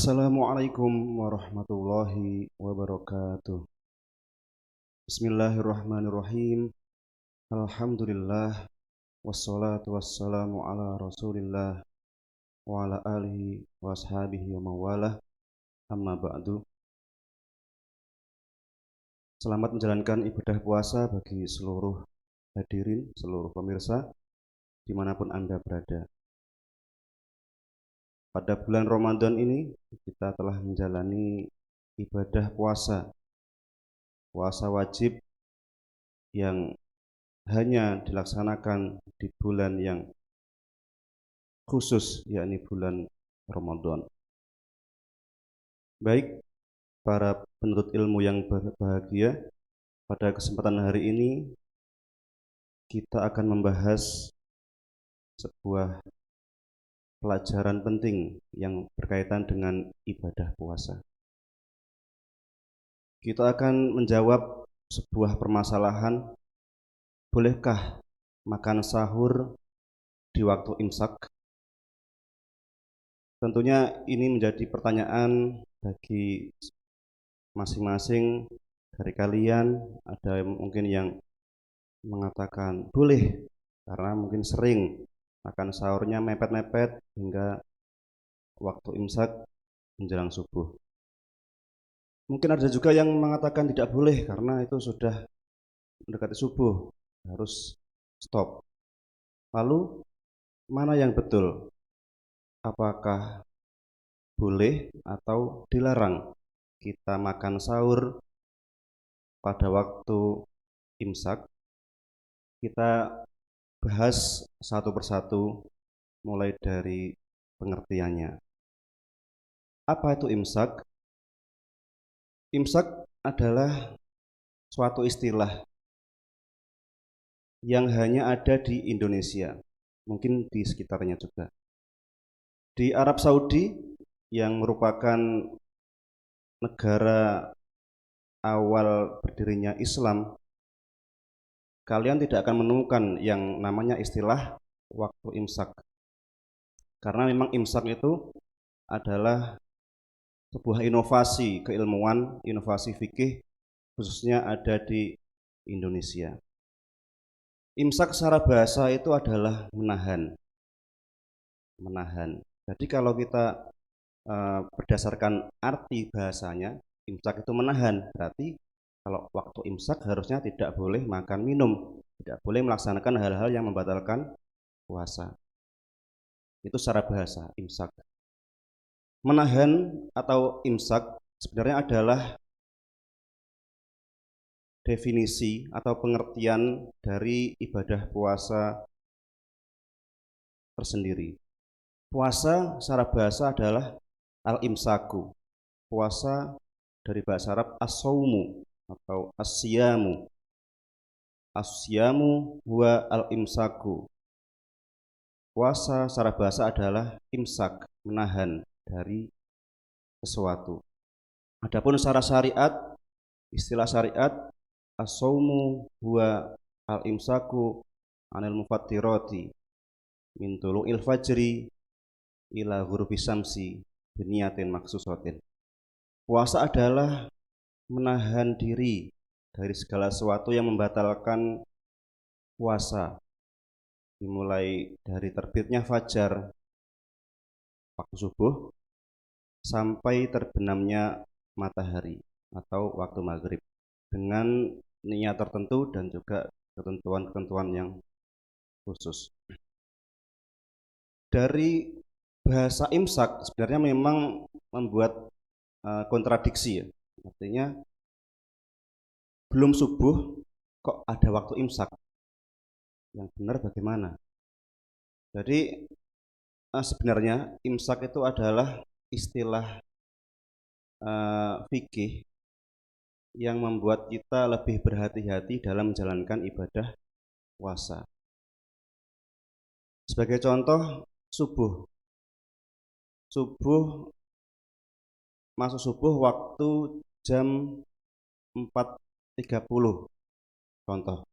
Assalamualaikum warahmatullahi wabarakatuh. Bismillahirrahmanirrahim. Alhamdulillah wassalatu wassalamu ala Rasulillah wa ala alihi wa ashabihi wa mawalah. Amma ba'du. Selamat menjalankan ibadah puasa bagi seluruh hadirin, seluruh pemirsa dimanapun Anda berada. Pada bulan Ramadan ini kita telah menjalani ibadah puasa wajib yang hanya dilaksanakan di bulan yang khusus, yakni bulan Ramadan. Baik para penuntut ilmu yang berbahagia, pada kesempatan hari ini kita akan membahas sebuah pelajaran penting yang berkaitan dengan ibadah puasa. Kita akan menjawab sebuah permasalahan, bolehkah makan sahur di waktu imsak? Tentunya ini menjadi pertanyaan bagi masing-masing dari kalian. Ada mungkin yang mengatakan boleh karena mungkin sering makan sahurnya mepet-mepet hingga waktu imsak menjelang subuh. Mungkin ada juga yang mengatakan tidak boleh karena itu sudah mendekati subuh, harus stop. Lalu mana yang betul? Apakah boleh atau dilarang kita makan sahur pada waktu imsak? Kita bahas satu persatu mulai dari pengertiannya. Apa itu imsak? Imsak adalah suatu istilah yang hanya ada di Indonesia, mungkin di sekitarnya juga. Di Arab Saudi yang merupakan negara awal berdirinya Islam, kalian tidak akan menemukan yang namanya istilah waktu imsak. Karena memang imsak itu adalah sebuah inovasi keilmuan, inovasi fikih, khususnya ada di Indonesia. Imsak secara bahasa itu adalah menahan. Jadi kalau kita berdasarkan arti bahasanya, imsak itu menahan. Berarti kalau waktu imsak harusnya tidak boleh makan minum, tidak boleh melaksanakan hal-hal yang membatalkan puasa. Itu secara bahasa, imsak. Menahan atau imsak sebenarnya adalah definisi atau pengertian dari ibadah puasa tersendiri. Puasa secara bahasa adalah al-imsaku. Puasa dari bahasa Arab as-saumu atau as-siyamu. As-siyamu huwa al-imsaku. Puasa secara bahasa adalah imsak, menahan dari sesuatu. Adapun secara syariat, istilah syariat, as-saumu huwa al-imsaku anil mufattirati min tulu'il fajri ila ghurubi syamsi biniyatin maksusatin. Puasa adalah menahan diri dari segala sesuatu yang membatalkan puasa, dimulai dari terbitnya fajar waktu subuh sampai terbenamnya matahari atau waktu maghrib, dengan niat tertentu dan juga ketentuan-ketentuan yang khusus. Dari bahasa imsak sebenarnya memang membuat kontradiksi ya. Artinya belum subuh kok ada waktu imsak. Yang benar bagaimana? Jadi sebenarnya imsak itu adalah istilah fikih yang membuat kita lebih berhati-hati dalam menjalankan ibadah puasa. Sebagai contoh, subuh masuk subuh waktu jam 4.30. Contoh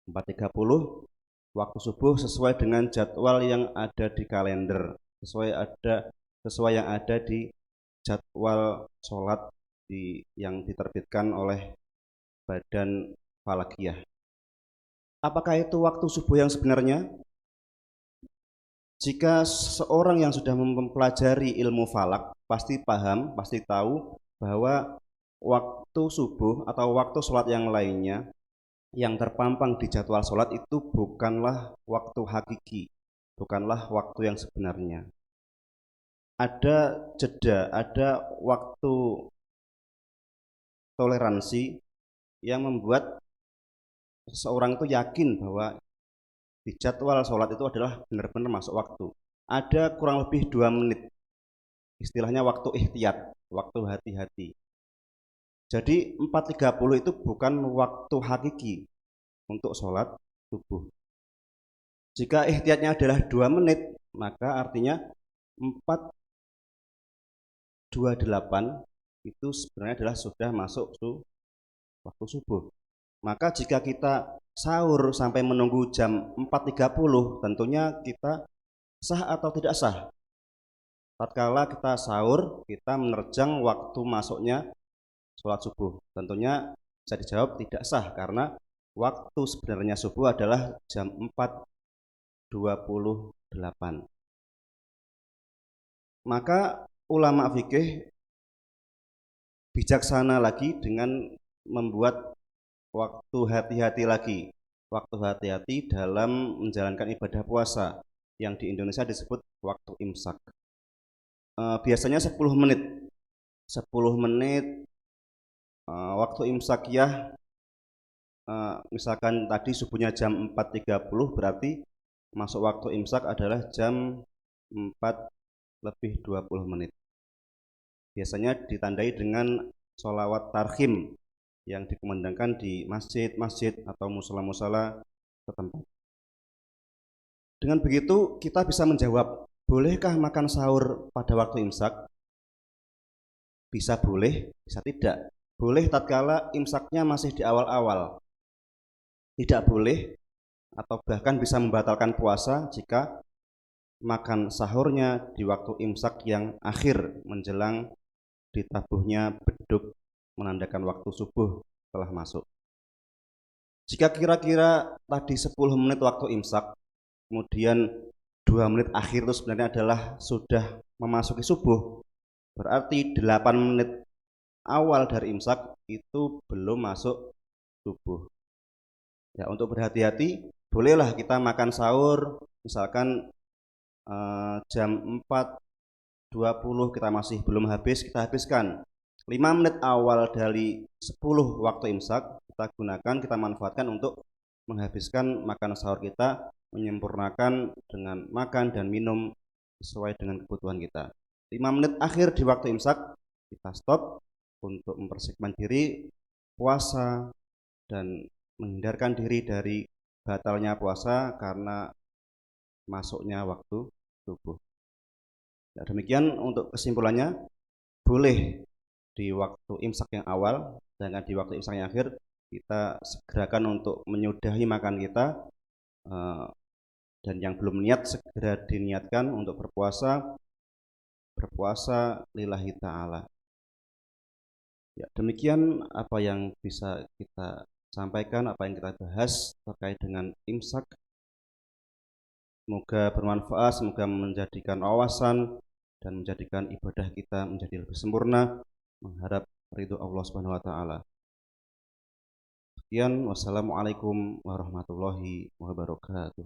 4.30 waktu subuh sesuai dengan jadwal yang ada di kalender, sesuai yang ada di jadwal sholat yang diterbitkan oleh Badan Falakiyah. Apakah itu waktu subuh yang sebenarnya? Jika seorang yang sudah mempelajari ilmu falak pasti paham, pasti tahu bahwa waktu subuh atau waktu sholat yang lainnya yang terpampang di jadwal sholat itu bukanlah waktu hakiki, bukanlah waktu yang sebenarnya. Ada jeda, ada waktu toleransi yang membuat seseorang itu yakin bahwa di jadwal sholat itu adalah benar-benar masuk waktu. Ada kurang lebih 2 menit, istilahnya waktu ihtiyat, waktu hati-hati. Jadi 4.30 itu bukan waktu hakiki untuk sholat subuh. Jika ihtiyatnya adalah 2 menit, maka artinya 4.28 itu sebenarnya adalah sudah masuk waktu subuh. Maka jika kita sahur sampai menunggu jam 4.30, tentunya kita sah atau tidak sah. Tatkala kita sahur, kita menerjang waktu masuknya sholat subuh. Tentunya bisa dijawab tidak sah karena waktu sebenarnya subuh adalah jam 4.28. Maka ulama fikih bijaksana lagi dengan membuat waktu hati-hati lagi, waktu hati-hati dalam menjalankan ibadah puasa yang di Indonesia disebut waktu imsak. Biasanya 10 menit, 10 menit waktu imsak ya. Misalkan tadi subuhnya jam 4.30, berarti masuk waktu imsak adalah jam 4:20. Biasanya ditandai dengan sholawat tarhim yang dikumandangkan di masjid-masjid atau musala-musala setempat. Dengan begitu kita bisa menjawab, bolehkah makan sahur pada waktu imsak? Bisa boleh, bisa tidak. Boleh tatkala imsaknya masih di awal-awal. Tidak boleh atau bahkan bisa membatalkan puasa jika makan sahurnya di waktu imsak yang akhir menjelang ditabuhnya beduk menandakan waktu subuh telah masuk. Jika kira-kira tadi 10 menit waktu imsak, kemudian 2 menit akhir itu sebenarnya adalah sudah memasuki subuh, berarti 8 menit awal dari imsak itu belum masuk subuh. Ya, untuk berhati-hati, bolehlah kita makan sahur, misalkan jam 4.20 kita masih belum habis, kita habiskan 5 menit awal dari 10 waktu imsak kita gunakan, kita manfaatkan untuk menghabiskan makan sahur kita, menyempurnakan dengan makan dan minum sesuai dengan kebutuhan kita. 5 menit akhir di waktu imsak kita stop untuk mempersiapkan diri puasa dan menghindarkan diri dari batalnya puasa karena masuknya waktu subuh. Ya, demikian untuk kesimpulannya, boleh di waktu imsak yang awal, sedangkan di waktu imsak yang akhir kita segerakan untuk menyudahi makan kita, dan yang belum niat segera diniatkan untuk berpuasa lillahi ta'ala. Ya, demikian apa yang bisa kita sampaikan, apa yang kita bahas terkait dengan imsak. Semoga bermanfaat, semoga menjadikan wawasan dan menjadikan ibadah kita menjadi lebih sempurna, mengharap ridho Allah Subhanahu wa taala. Sekian, wassalamualaikum warahmatullahi wabarakatuh.